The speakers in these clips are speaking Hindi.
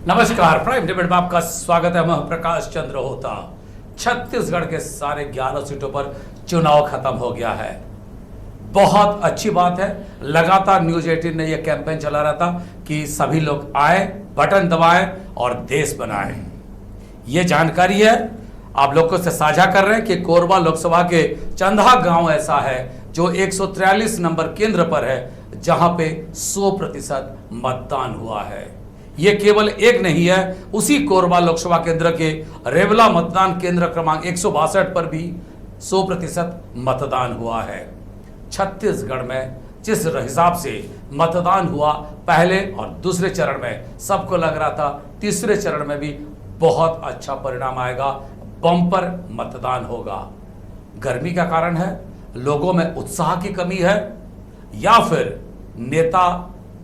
नमस्कार, प्राइम डिबेट में आपका स्वागत है। मैं प्रकाश चंद्र होता। छत्तीसगढ़ के सारे 11 सीटों पर चुनाव खत्म हो गया है। बहुत अच्छी बात है। लगातार न्यूज 18 ने यह कैंपेन चला रहा था कि सभी लोग आए, बटन दबाएं और देश बनाएं। ये जानकारी है आप लोगों से साझा कर रहे हैं कि कोरबा लोकसभा के चंदा गांव ऐसा है जो 143 नंबर केंद्र पर है, जहां पे 100% मतदान हुआ है। यह केवल एक नहीं है, उसी कोरबा लोकसभा केंद्र के रेवला मतदान केंद्र क्रमांक 162 पर भी 100% मतदान हुआ है। छत्तीसगढ़ में जिस हिसाब से मतदान हुआ पहले और दूसरे चरण में, सबको लग रहा था तीसरे चरण में भी बहुत अच्छा परिणाम आएगा, बम्पर मतदान होगा। गर्मी का कारण है, लोगों में उत्साह की कमी है, या फिर नेता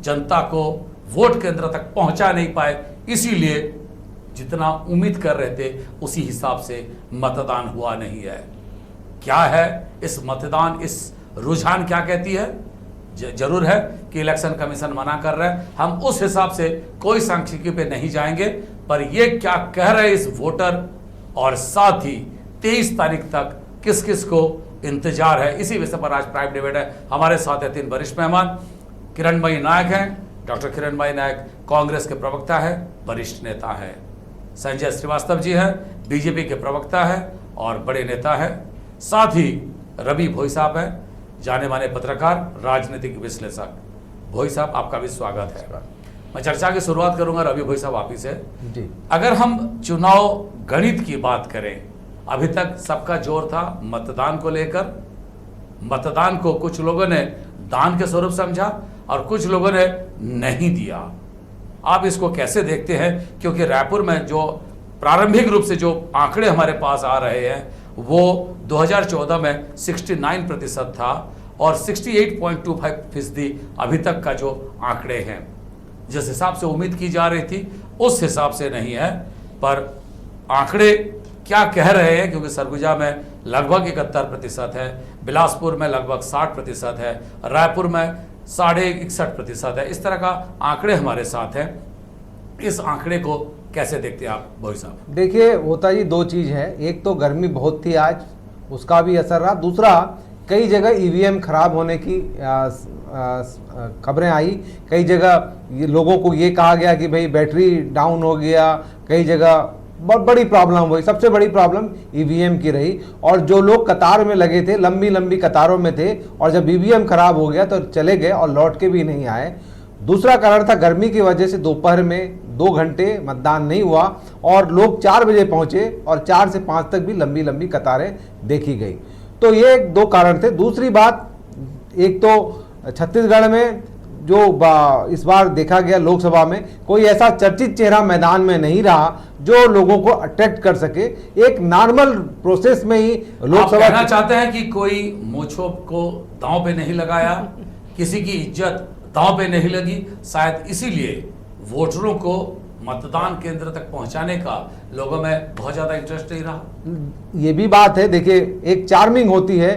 जनता को वोट केंद्र तक पहुंचा नहीं पाए, इसीलिए जितना उम्मीद कर रहे थे उसी हिसाब से मतदान हुआ नहीं है। क्या है इस मतदान, इस रुझान क्या कहती है? जरूर है कि इलेक्शन कमीशन मना कर रहा है, हम उस हिसाब से कोई सांख्यिकी पे नहीं जाएंगे, पर यह क्या कह रहे इस वोटर, और साथ ही 23 तारीख तक किस किस को इंतजार है, इसी विषय पर आज प्राइम डिबेट है। हमारे साथ है 3 वरिष्ठ मेहमान। किरणमयी नायक हैं, डॉक्टर किरणमयी नायक कांग्रेस के प्रवक्ता है, वरिष्ठ नेता है। संजय श्रीवास्तव जी हैं, बीजेपी के प्रवक्ता है और बड़े नेता है। साथ ही रवि भोई साहब हैं, जाने माने पत्रकार, राजनीतिक विश्लेषक। भोई साहब, आपका भी स्वागत है। मैं चर्चा की शुरुआत करूंगा रवि भोई साहब आप ही से जी। अगर हम चुनाव गणित की बात करें, अभी तक सबका जोर था मतदान को लेकर। मतदान को कुछ लोगों ने दान के स्वरूप समझा और कुछ लोगों ने नहीं दिया। आप इसको कैसे देखते हैं? क्योंकि रायपुर में जो प्रारंभिक रूप से जो आंकड़े हमारे पास आ रहे हैं वो 2014 में 69% था और 68.25% अभी तक का जो आंकड़े हैं, जिस हिसाब से उम्मीद की जा रही थी उस हिसाब से नहीं है। पर आंकड़े क्या कह रहे हैं? क्योंकि सरगुजा में लगभग 71% है, बिलासपुर में लगभग 60% है, रायपुर में 61.5% है। इस तरह का आंकड़े हमारे साथ हैं। इस आंकड़े को कैसे देखते हैं आप भोई साहब? देखिए होता जी, दो चीज़ है। एक तो गर्मी बहुत थी आज, उसका भी असर रहा। दूसरा, कई जगह ईवीएम खराब होने की खबरें आई। कई जगह लोगों को ये कहा गया कि भाई बैटरी डाउन हो गया। कई जगह बहुत बड़ी प्रॉब्लम हुई। सबसे बड़ी प्रॉब्लम ईवीएम की रही, और जो लोग कतार में लगे थे, लंबी लंबी कतारों में थे, और जब ईवीएम खराब हो गया तो चले गए और लौट के भी नहीं आए। दूसरा कारण था गर्मी की वजह से दोपहर में 2 घंटे मतदान नहीं हुआ और लोग 4 बजे पहुंचे और 4 से 5 तक भी लंबी लंबी कतारें देखी गई। तो ये 2 कारण थे। दूसरी बात, एक तो छत्तीसगढ़ में जो इस बार देखा गया लोकसभा में, कोई ऐसा चर्चित चेहरा मैदान में नहीं रहा जो लोगों को अट्रैक्ट कर सके। एक नॉर्मल प्रोसेस में ही लोकसभा। कहना चाहते हैं कि कोई मोछो को दांव पे नहीं लगाया, किसी की इज्जत दांव पे नहीं लगी, शायद इसीलिए वोटरों को मतदान केंद्र तक पहुंचाने का लोगों में बहुत ज्यादा इंटरेस्ट नहीं रहा। ये भी बात है। देखिए, एक चार्मिंग होती है,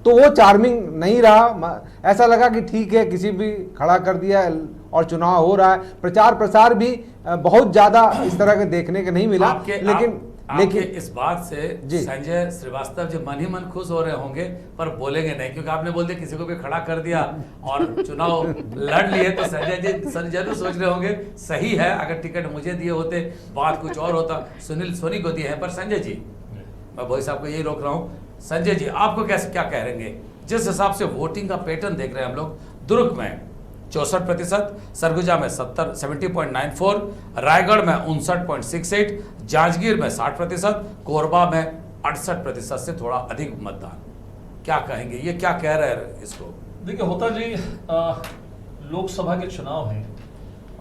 तो वो चार्मिंग नहीं रहा। ऐसा लगा कि ठीक है, किसी भी खड़ा कर दिया और चुनाव हो रहा है। प्रचार प्रसार भी बहुत ज्यादा इस तरह के देखने के नहीं मिला। लेकिन इस बात से संजय श्रीवास्तव जी मन ही मन खुश हो रहे होंगे, पर बोलेंगे नहीं, क्योंकि आपने बोल दिया किसी को भी खड़ा कर दिया और चुनाव लड़ लिए, तो संजय जी जरूर सोच रहे होंगे सही है, अगर टिकट मुझे दिए होते बात कुछ और होता, सुनील सोनी को दिए हैं। पर संजय जी, मैं भोई साहब को यही रोक रहा हूँ, संजय जी आपको कैसे क्या कह रहेंगे? जिस हिसाब से वोटिंग का पैटर्न देख रहे हैं हम लोग, दुर्ग में 64%, सरगुजा में 70.94, रायगढ़ में 59.68, जांजगीर में 60%, कोरबा में 68% से थोड़ा अधिक मतदान। क्या कहेंगे, ये क्या कह रहे हैं इसको? देखिए होता जी, लोकसभा के चुनाव हैं,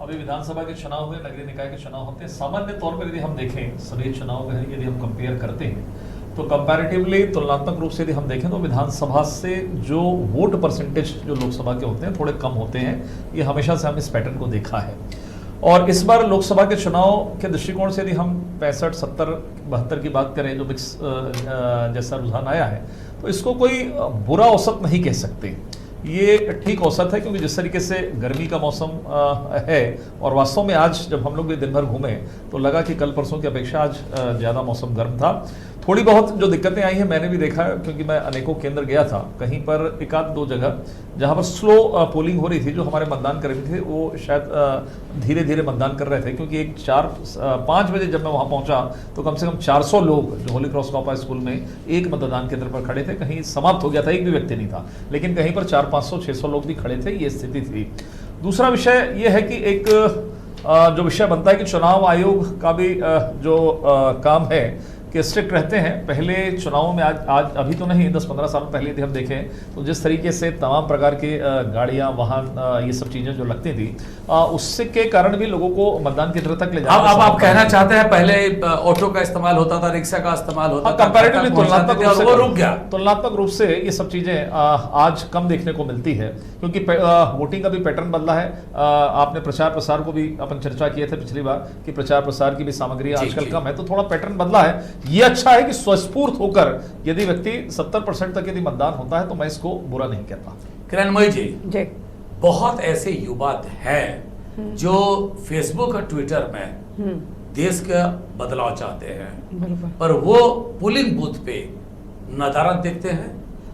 अभी विधानसभा के चुनाव हुए, नगरीय निकाय के चुनाव होते हैं। सामान्य तौर पर यदि हम देखें सभी चुनाव में यदि हम कंपेयर करते हैं तो कंपैरेटिवली, तुलनात्मक रूप से यदि हम देखें तो विधानसभा से जो वोट परसेंटेज जो लोकसभा के होते हैं थोड़े कम होते हैं। ये हमेशा से हम इस पैटर्न को देखा है। और इस बार लोकसभा के चुनाव के दृष्टिकोण से यदि हम 65, 70, 72 की बात करें, जो मिक्स जैसा रुझान आया है, तो इसको कोई बुरा औसत नहीं कह सकते। ये ठीक औसत है, क्योंकि जिस तरीके से गर्मी का मौसम है, और वास्तव में आज जब हम लोग भी दिन भर घूमे तो लगा कि कल परसों की अपेक्षा आज ज़्यादा मौसम गर्म था। थोड़ी बहुत जो दिक्कतें आई हैं मैंने भी देखा, क्योंकि मैं अनेकों केंद्र गया था, कहीं पर एक आध दो जगह जहां पर स्लो पोलिंग हो रही थी, जो हमारे मतदान कर्मी थे वो शायद धीरे धीरे मतदान कर रहे थे, क्योंकि 5 बजे जब मैं वहां पहुंचा तो कम से कम 400 लोग जो होली क्रॉस कॉपा स्कूल में एक मतदान केंद्र पर खड़े थे। कहीं समाप्त हो गया था, एक भी व्यक्ति नहीं था, लेकिन कहीं पर 400-500-600 लोग भी खड़े थे, ये स्थिति थी। दूसरा विषय ये है कि एक जो विषय बनता है कि चुनाव आयोग का भी जो काम है कि स्ट्रिक्ट रहते हैं। पहले चुनावों में आज अभी तो नहीं, 10-15 साल पहले यदि हम देखें तो जिस तरीके से तमाम प्रकार की गाड़ियां, वाहन, ये सब चीजें जो लगती थी, उससे के कारण भी लोगों को मतदान केंद्र तक ले जाना। अब आप कहना चाहते हैं पहले ऑटो का इस्तेमाल होता था, रिक्शा का इस्तेमाल होता था, कंपैरेटिवली वो रुक गया। तुलनात्मक रूप से ये सब चीजें आज कम देखने को मिलती है, क्योंकि वोटिंग का भी पैटर्न बदला है। आपने प्रचार प्रसार को भी अपन चर्चा किए थे पिछली बार कि प्रचार प्रसार की भी सामग्री आजकल कम है, तो थोड़ा पैटर्न बदला है। ये अच्छा है कि स्वस्फूर्त होकर यदि व्यक्ति 70% तक यदि मतदान होता है तो मैं इसको बुरा नहीं कहता। किरणमयी जी, बहुत ऐसे युवा हैं जो फेसबुक और ट्विटर में देश का बदलाव चाहते हैं, पर वो पोलिंग बूथ पे नदारत देखते हैं।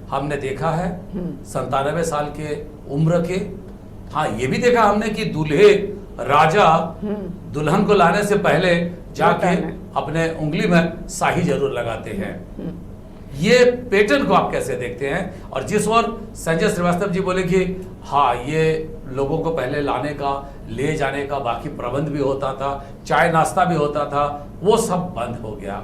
हमने देखा है 97 साल के उम्र के, हाँ ये भी देखा हमने कि दूल्हे राजा दुल्हन को लाने से पहले जाके अपने उंगली में शाही जरूर लगाते हैं। ये पैटर्न को आप कैसे देखते हैं? और जिस ओर संजय श्रीवास्तव जी बोले कि हाँ ये लोगों को पहले लाने का, ले जाने का बाकी प्रबंध भी होता था, चाय नाश्ता भी होता था, वो सब बंद हो गया,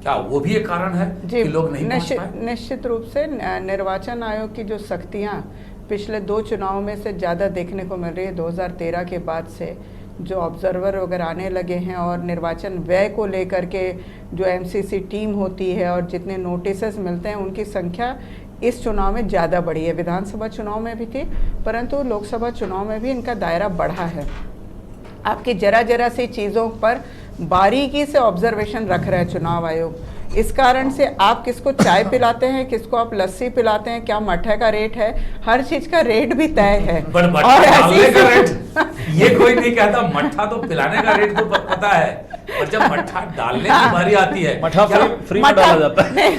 क्या वो भी एक कारण है कि लोग नहीं पहुंच पाए? निश्चित रूप से निर्वाचन आयोग की जो सख्तियां पिछले 2 चुनाव में से ज़्यादा देखने को मिल रही है, 2013 के बाद से जो ऑब्जर्वर वगैरह आने लगे हैं, और निर्वाचन व्यय को लेकर के जो एमसीसी टीम होती है और जितने नोटिसेस मिलते हैं उनकी संख्या इस चुनाव में ज़्यादा बढ़ी है। विधानसभा चुनाव में भी थी, परंतु लोकसभा चुनाव में भी इनका दायरा बढ़ा है। आपकी जरा सी चीज़ों पर बारीकी से ऑब्जर्वेशन रख रहा है चुनाव आयोग। इस कारण से आप किसको चाय पिलाते हैं, किसको आप लस्सी पिलाते हैं, क्या मठे का रेट है, हर चीज का रेट भी तय है। और डालने का रेट ये कोई नहीं कहता, मट्ठा तो पिलाने का रेट तो पता है, और जब मट्ठा डालने की बारी आती है, मट्ठा फ्री में डाला जाता है।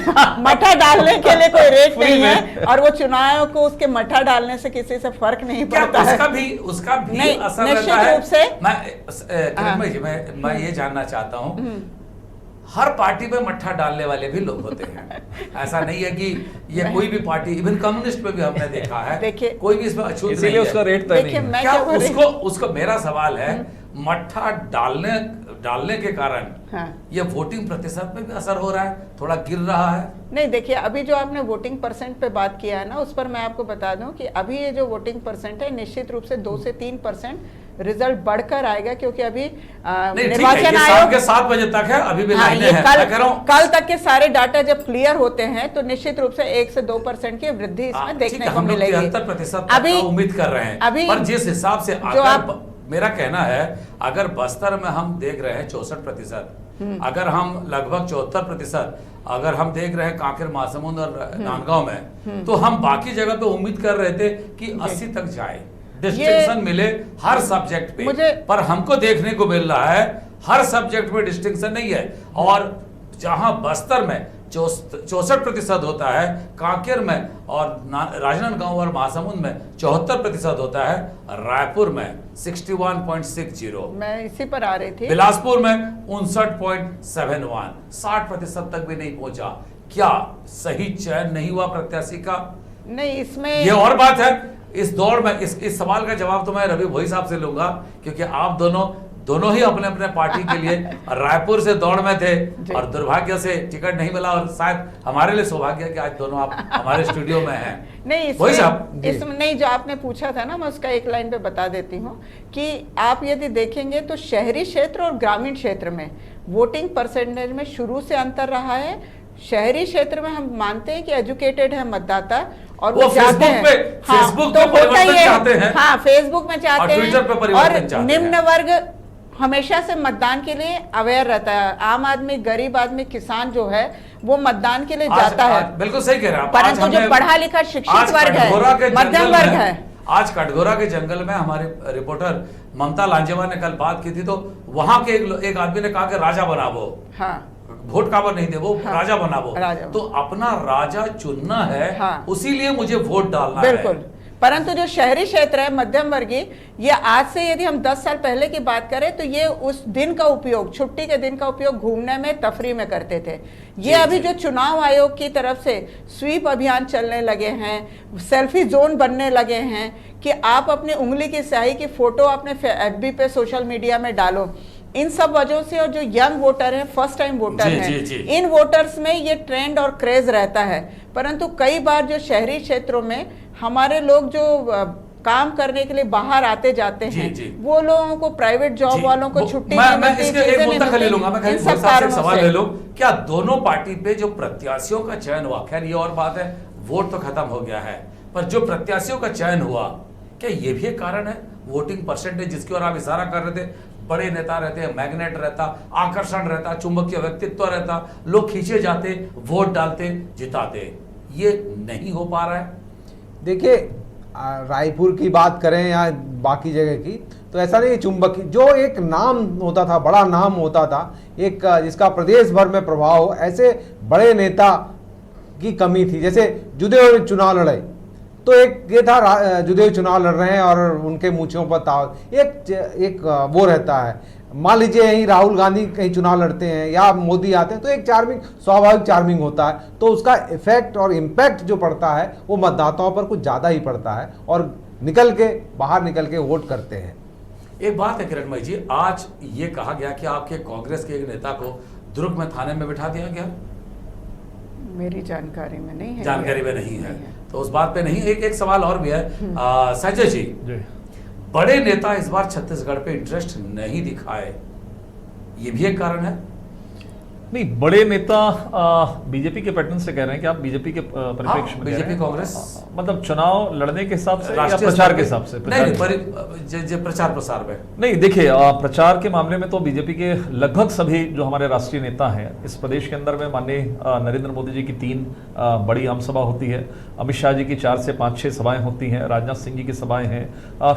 मट्ठा डालने के लिए कोई रेट नहीं है, और वो चुनाव को उसके मट्ठा डालने से किसी से फर्क नहीं पड़ता है। उसका भी असर रहता है। मैं ये जानना चाहता हूँ, हर पार्टी में मट्ठा डालने वाले भी लोग होते हैं, ऐसा नहीं है कि ये कोई भी पार्टी, इवन कम्युनिस्ट में भी हमने देखा है, कोई भी इसमें अछूत नहीं है, उसका रेट तय नहीं है। क्या उसको मेरा सवाल है, मट्ठा डालने के कारण ये वोटिंग प्रतिशत में भी असर हो रहा है, थोड़ा गिर रहा है? नहीं, देखिए अभी जो आपने वोटिंग परसेंट पे बात किया है ना, उस पर मैं आपको बता दूं कि अभी ये जो वोटिंग परसेंट है निश्चित रूप से 2 से 3% रिजल्ट बढ़कर आएगा, क्योंकि अभी निर्वाचन आयोग के 7 बजे तक है, अभी भी लाइनें हैं। कल तक के सारे डाटा जब क्लियर होते हैं तो निश्चित रूप से 1 से 2% की वृद्धि इसमें देखने को मिलेगी। 73% अभी उम्मीद कर रहे हैं, अभी पर जिस हिसाब से मेरा कहना है, अगर बस्तर में हम देख रहे हैं 64%, अगर हम लगभग 74%, अगर हम देख रहे हैं कांकेर, महासमुंद और नांदगांव में, तो हम बाकी जगह पे उम्मीद कर रहे थे कि 80 तक जाए, डिस्टिंक्शन मिले हर सब्जेक्ट पे, पर हमको देखने को मिल रहा है हर सब्जेक्ट में डिस्टिंक्शन नहीं है। और जहां बस्तर में 64% होता है, कांकेर में और राजनांदगांव और महासमुंद में 74% होता है, रायपुर में 61.60, मैं इसी पर आ रही थी, बिलासपुर में 59.71, 60% तक भी नहीं पहुंचा। क्या सही चयन नहीं हुआ प्रत्याशी का? नहीं, इसमें ये और बात है। इस दौड़ में इस सवाल का जवाब तो मैं रवि भोई साहब से लूंगा, क्योंकि आप दोनों ही अपने अपने पार्टी के लिए रायपुर से दौड़ में थे, और दुर्भाग्य से टिकट नहीं मिला, और शायद हमारे लिए सौभाग्य है कि आज दोनों आप हमारे स्टूडियो में हैं। नहीं, इसमें नहीं, जो आपने पूछा था ना, मैं उसका एक लाइन पे बता देती हूँ कि आप यदि देखेंगे तो शहरी क्षेत्र और ग्रामीण क्षेत्र में वोटिंग परसेंटेज में शुरू से अंतर रहा है। शहरी क्षेत्र में हम मानते हैं कि एजुकेटेड है मतदाता, और वो जाते हैं, फेसबुक पे परिवर्तन चाहते हैं, हाँ फेसबुक में चाहते हैं, और निम्न वर्ग हमेशा से मतदान के लिए अवेयर रहता है। आम आदमी, गरीब आदमी, किसान जो है वो मतदान के लिए जाता है। बिल्कुल सही कह रहे हैं आप। परंतु जो पढ़ा लिखा शिक्षित वर्ग है, मध्यम वर्ग है, आज कटघोरा के जंगल में हमारे रिपोर्टर ममता लांजेवा ने कल बात की थी, तो वहां के एक आदमी ने कहा कि राजा बनावो। हाँ, वोट काबर नहीं दे वो, हाँ, राजा बनावो। तो अपना राजा चुनना है, हाँ, उसी लिए मुझे वोट डालना है। बिल्कुल। परंतु जो शहरी क्षेत्र है, मध्यम वर्गीय, ये आज से यदि हम 10 साल पहले की बात करें तो ये उस दिन का उपयोग, छुट्टी के दिन का उपयोग घूमने में, तफरी में करते थे। ये अभी जो चुनाव आयोग की तरफ से स्वीप अभियान चलने लगे हैं, सेल्फी जोन बनने लगे हैं कि आप अपनी उंगली की स्याही की फोटो अपने FB पे, सोशल मीडिया में डालो, इन सब वजहों से, और जो यंग वोटर हैं, फर्स्ट टाइम वोटर हैं, इन वोटर्स में ये ट्रेंड और क्रेज रहता है। परंतु कई बार जो शहरी क्षेत्रों में हमारे लोग जो काम करने के लिए बाहर आते जाते हैं, वो लोगों को, प्राइवेट जॉब वालों को छुट्टी मैं इसके एक मुद्दा खाली लूंगा, मैं खाली सवाल ले लूं, क्या दोनों पार्टी पे जो प्रत्याशियों का चयन हुआ, खैर ये और बात है, वोट तो खत्म हो गया है, पर जो प्रत्याशियों का चयन हुआ, क्या ये भी एक कारण है? वोटिंग परसेंटेज जिसकी ओर आप इशारा कर रहे थे, बड़े नेता रहते हैं, मैग्नेट रहता, आकर्षण रहता, चुंबकीय व्यक्तित्व रहता, लोग खींचे जाते, वोट डालते, जिताते, ये नहीं हो पा रहा है। देखिए, रायपुर की बात करें या बाकी जगह की, तो ऐसा नहीं, चुंबकीय जो एक नाम होता था, बड़ा नाम होता था, एक जिसका प्रदेश भर में प्रभाव हो, ऐसे बड़े नेता की कमी थी। जैसे जुदेव चुनाव लड़े, तो एक ये था, जुदेव चुनाव लड़ रहे हैं और उनके मूंछों पर ताव, एक वो रहता है। मान लीजिए यहीं राहुल गांधी कहीं चुनाव लड़ते हैं या मोदी आते हैं, तो एक चार्मिंग, स्वाभाविक चार्मिंग होता है, तो उसका इफेक्ट और इम्पैक्ट जो पड़ता है वो मतदाताओं पर कुछ ज़्यादा ही पड़ता है और बाहर निकल के वोट करते हैं। एक बात है किरण भाई जी, आज ये कहा गया कि आपके कांग्रेस के एक नेता को दुर्ग में थाने में बिठा दिया गया। मेरी जानकारी में नहीं है। जानकारी में नहीं है, तो उस बात पे नहीं। एक सवाल और भी है, संजय जी, बड़े नेता इस बार छत्तीसगढ़ पे इंटरेस्ट नहीं दिखाए, ये भी एक कारण है? नहीं, बड़े नेता बीजेपी के पैटर्न से कह रहे हैं कि आप बीजेपी के परिप्रेक्ष्य में, बीजेपी कांग्रेस, मतलब चुनाव लड़ने के हिसाब से या प्रचार के हिसाब से? प्रचार प्रसार में नहीं, देखिए, प्रचार के मामले में तो बीजेपी के लगभग सभी जो हमारे राष्ट्रीय नेता हैं इस प्रदेश के अंदर में, माननीय नरेंद्र मोदी जी की 3 बड़ी आम सभा होती है, अमित शाह जी की 4 से 5-6 सभाएं होती हैं, राजनाथ सिंह जी की सभाएं हैं,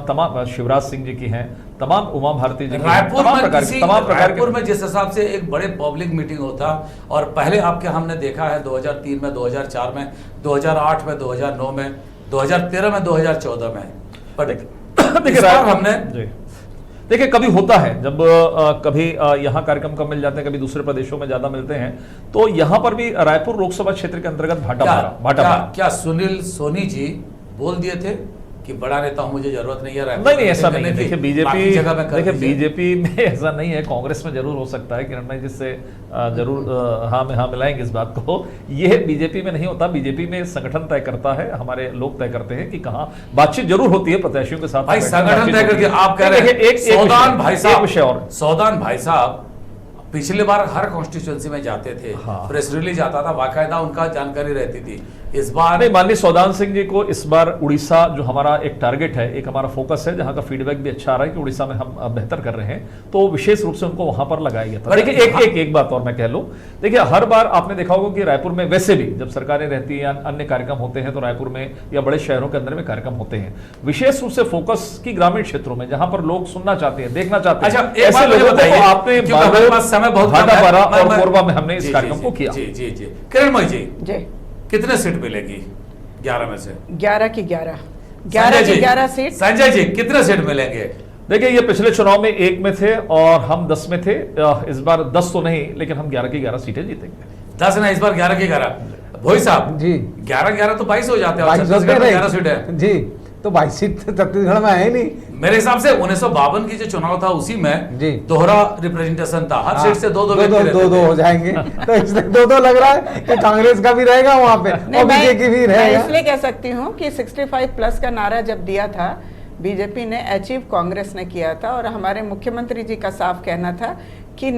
तमाम शिवराज सिंह जी की हैं, तमाम उमा भारती जी, रायपुर में जिस हिसाब से एक बड़े पब्लिक मीटिंग होता, और पहले आपके हमने देखा है 2003 में, 2004 में, 2008 में, 2009 में, 2013 में, 2014 में, पर देखिए कभी होता है जब कभी यहाँ कार्यक्रम कम मिल जाते हैं, कभी दूसरे प्रदेशों में ज्यादा मिलते हैं, तो यहाँ पर भी रायपुर लोकसभा क्षेत्र के अंतर्गत भाटा क्या सुनील सोनी जी बोल दिए थे कि बड़ा नेता हूं, मुझे जरूरत नहीं है? नहीं, ऐसा नहीं है। देखिए बीजेपी में ऐसा नहीं है, कांग्रेस में जरूर हो सकता है। किरण भाई जिससे जरूर हाँ में हाँ मिलाएंगे इस बात को। ये बीजेपी में नहीं होता, बीजेपी में संगठन तय करता है, हमारे लोग तय करते हैं कि कहाँ बातचीत जरूर होती है प्रत्याशियों के साथ। संगठन तय करके आप कह रहे हैं सौदान भाई साहब पिछली बार हर कॉन्स्टिट्यूएंसी में जाते थे, प्रेस रिलीज आता था, बाकायदा उनका जानकारी रहती थी। इस बार नहीं, माननीय सौदान सिंह जी को इस बार उड़ीसा जो हमारा एक टारगेट है, एक हमारा फोकस है, जहां का फीडबैक भी अच्छा आ रहा है कि उड़ीसा में हम बेहतर कर रहे हैं, तो विशेष रूप से उनको वहां पर लगाया गया था। देखिए एक बात और मैं कह लूं, देखिए हर बार आपने देखा होगा कि रायपुर में वैसे भी जब सरकारें रहती है या अन्य कार्यक्रम होते हैं, तो रायपुर में या बड़े शहरों के अंदर में कार्यक्रम होते हैं, विशेष रूप से फोकस की ग्रामीण क्षेत्रों में, जहां पर लोग सुनना चाहते हैं, देखना चाहते हैं। ऐसे लोगों को आपने भाटापारा और कोरबा में हमने इस कार्यक्रम को किया। जी किरण भाई जी, कितने सीट मिलेगी 11 में से? 11 की 11 सीट। संजय जी कितने सीट मिलेंगे? देखिए ये पिछले चुनाव में 1 में थे और हम 10 में थे, इस बार 10 तो नहीं, लेकिन हम 11 की 11 सीटें जीतेंगे। 10 ना, इस बार 11 की 11। भोई साहब जी, 11 तो 22 हो जाते हैं, 11 सीट है जी, तो 22 सीट छत्तीसगढ़ में है नहीं। मेरे हिसाब से 1952 की जो चुनाव था उसी में दोहरा रिप्रेजेंटेशन था, हर सीट से दो हो जाएंगे। तो इसलिए 2 लग रहा है कि कांग्रेस का भी रहेगा वहां पे और बीजेपी भी रहेगा। इसलिए कह सकती हूँ कि 65+ का नारा जब दिया था बीजेपी ने, अचीव कांग्रेस ने किया था, और हमारे मुख्यमंत्री जी का साफ कहना था कि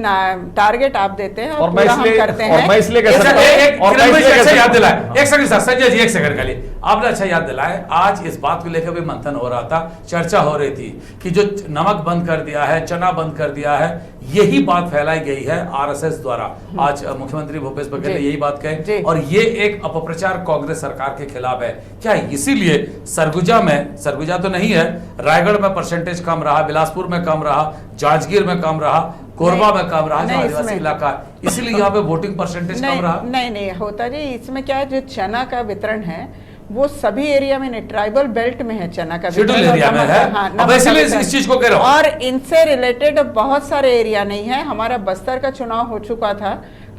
टारगेट आप देते हैं और मैं पूरा हम इसलिए करते हैं। और मैं इसलिए कह एक सकता सेकंड, हूं और मैं किरण भाई इसलिए कह अच्छा सकता याद हूं। दिलाए, एक सेकंड सर, संजय जी एक सेकंड के लिए आपने अच्छा याद दिलाए। आज इस बात को लेकर भी मंथन हो रहा था, चर्चा हो रही थी कि जो नमक बंद कर दिया है, चना बंद कर दिया है, यही बात फैलाई गई है आरएसएस द्वारा। आज मुख्यमंत्री भूपेश बघेल ने यही बात कही और ये एक अपप्रचार कांग्रेस सरकार के खिलाफ है। क्या इसीलिए सरगुजा तो नहीं है, रायगढ़ में परसेंटेज कम रहा, बिलासपुर में कम रहा, जांजगीर में कम रहा, कोरबा में कम रहा, जो आदिवासी इलाका है, इसलिए यहाँ पे वोटिंग परसेंटेज कम रहा? नहीं होता जी, इसमें क्या है, जो चना का वितरण है वो सभी एरिया में नहीं, ट्राइबल बेल्ट में है चना का शेड्यूल एरिया में है। हाँ, अब इसलिए इस चीज को कह रहा हूं। और इनसे रिलेटेड बहुत सारे एरिया नहीं है। हमारा बस्तर का चुनाव हो चुका था,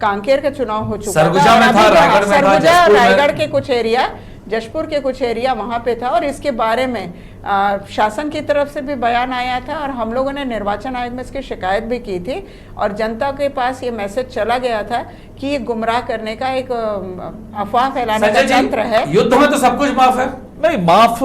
कांकेर का चुनाव हो चुका था, सरगुजा में था, रायगढ़ में था, सरगुजा, जशपुर में- रायगढ़ के कुछ एरिया, जशपुर के कुछ एरिया वहां पे था और इसके बारे में शासन की तरफ से भी बयान आया था और हम लोगों ने निर्वाचन आयोग में इसकी शिकायत भी की थी और जनता के पास ये मैसेज चला गया था कि ये गुमराह करने का एक अफवाह फैलाने का संजय जी, तंत्र है। युद्ध में तो सब कुछ माफ है। नहीं, माफ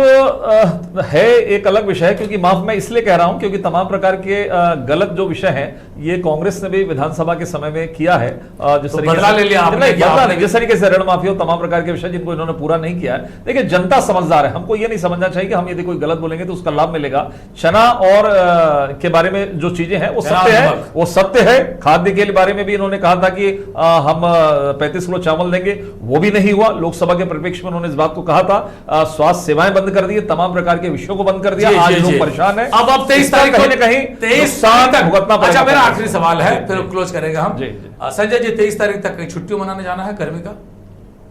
है एक अलग विषय है, क्योंकि माफ मैं इसलिए कह रहा हूं क्योंकि तमाम प्रकार के गलत जो विषय हैं ये कांग्रेस ने भी विधानसभा के समय में किया है। जिस तो तरीके बदला से- ले लिया आपने, नहीं, क्या बदला आपने नहीं, जिस तरीके से ऋण माफी और तमाम प्रकार के विषय जिनको इन्होंने पूरा नहीं किया है। देखिए, जनता समझदार है, हमको ये नहीं समझना चाहिए कि हम यदि कोई गलत बोलेंगे तो उसका लाभ मिलेगा। चना और के बारे में जो चीजें हैं वो सत्य है, वो सत्य है। खाद्य के बारे में भी इन्होंने कहा था कि हम 35 किलो चावल देंगे, वो भी नहीं हुआ। लोकसभा के परिप्रेक्ष्य में उन्होंने इस बात को कहा था। स्वास्थ्य सेवाएं बंद कर दी, तमाम प्रकार के विषयों को बंद कर दिया। आज लोग परेशान है। अब 23 तारीख कहीं न कहीं 23 नुकसान तारीख भुगतना तक। पड़ेगा। अच्छा, मेरा आखिरी सवाल है, फिर क्लोज करेंगे हम। जी। संजय जी, 23 तारीख तक कहीं छुट्टी मनाने जाना है गर्मी का?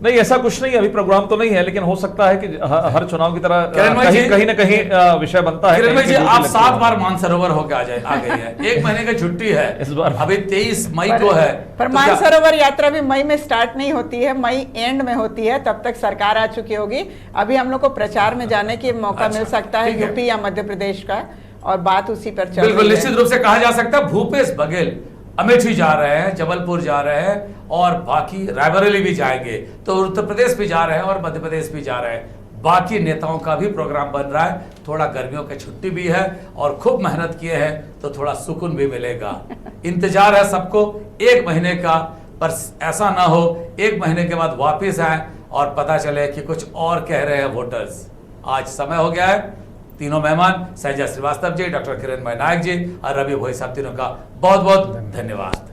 नहीं, ऐसा कुछ नहीं है, अभी प्रोग्राम तो नहीं है, लेकिन हो सकता है कि हर चुनाव की तरह कहीं ना कहीं विषय बनता है। किरण भाई जी, आप 7 बार मानसरोवर होकर आ गई है, 1 महीने की छुट्टी है इस बार। अभी 23 मई को है। पर तो मानसरोवर यात्रा भी मई में स्टार्ट नहीं होती है, मई एंड में होती है, तब तक सरकार आ चुकी होगी। अभी हम लोग को प्रचार में जाने की मौका मिल सकता है, यूपी या मध्य प्रदेश का, और बात उसी पर चल रही है। बिल्कुल निश्चित रूप से कहा जा सकता है भूपेश बघेल अमेठी जा रहे हैं, जबलपुर जा रहे हैं और बाकी रायबरेली भी जाएंगे, तो उत्तर प्रदेश भी जा रहे हैं और मध्य प्रदेश भी जा रहे हैं। बाकी नेताओं का भी प्रोग्राम बन रहा है। थोड़ा गर्मियों की छुट्टी भी है और खूब मेहनत किए हैं तो थोड़ा सुकून भी मिलेगा। इंतजार है सबको 1 महीने का, पर ऐसा ना हो 1 महीने के बाद वापिस आए और पता चले कि कुछ और कह रहे हैं वोटर्स। आज समय हो गया है। तीनों मेहमान संजय श्रीवास्तव जी, डॉक्टर किरण नायक जी और रवि भोई साहब, तीनों का बहुत बहुत धन्यवाद।